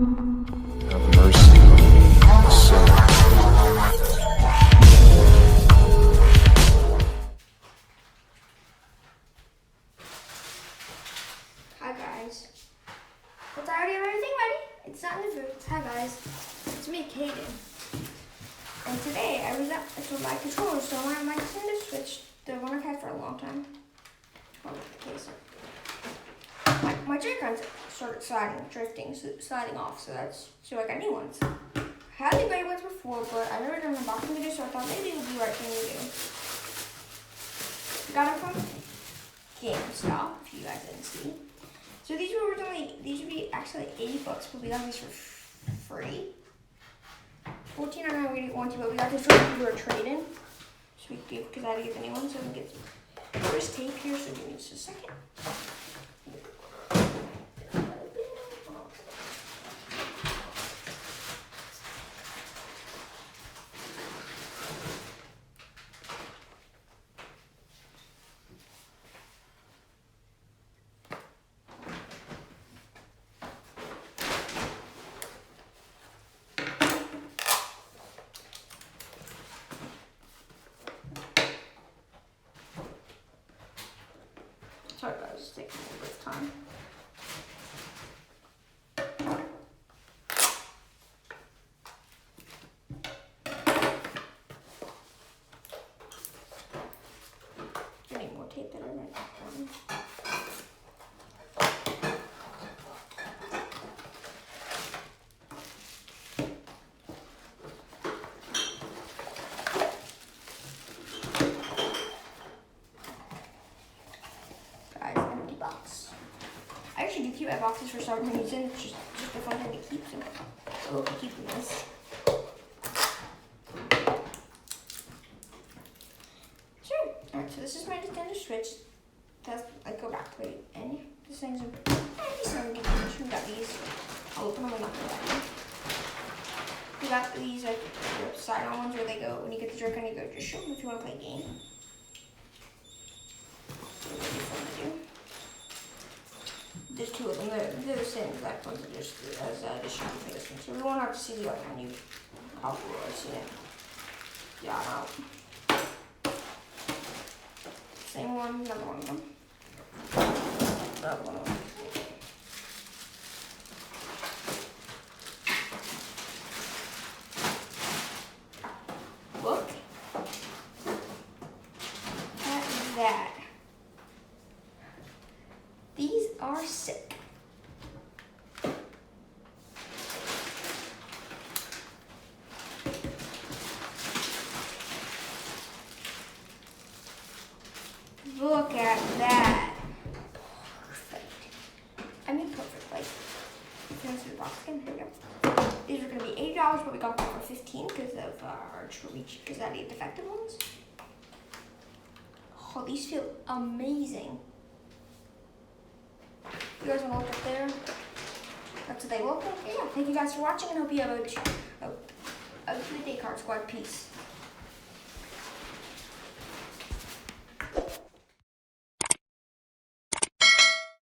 Have mercy on me, a sinner. Hi guys. But I already have everything ready. It's not in the booth. Hi guys. It's me, Kaden. And today I was up with my controller, so I wanted my Nintendo Switch, the one I've had for a long time. Hold up the case. My Joy-Cons started sliding off, so I got new ones. I had the gray ones before, but I never done an unboxing video, so I thought maybe it would be the right thing to do. Got them from GameStop, if you guys didn't see. So these would be actually $80, but we got these for free. $14.99 we didn't want to, but we got this for a trade-in. So we give, because I had to get the new one, so we can get first tape here, so give me just a second. Sorry guys, it's taking a little bit of time. I need more tape than I meant. Box. I actually do keep my boxes for some reason. It's just a fun thing to keep. So we'll keep this. Sure. Alright, so this is my Nintendo Switch. That's like go back to it. And this thing's a we got these. I'll open them and not them. We got these like side on ones where they go when you get the Joy-Con, you go just show them if you want to play a game. There's two of them. They're the same exact ones just as additional things. So we won't have to see the other one. You probably will have seen it. Yeah, out. Same one, another one of them. Another one of them. Look at that. These are sick. Look at that. Perfect. I mean perfect. Like, here's the box again. Here we go. These are going to be $80, but we got them for $15 because of our reach, because I need defective ones. Oh, these feel amazing. You guys want to look up there? That's what they look like. Yeah, thank you guys for watching and hope you have a good day, Card Squad. Peace.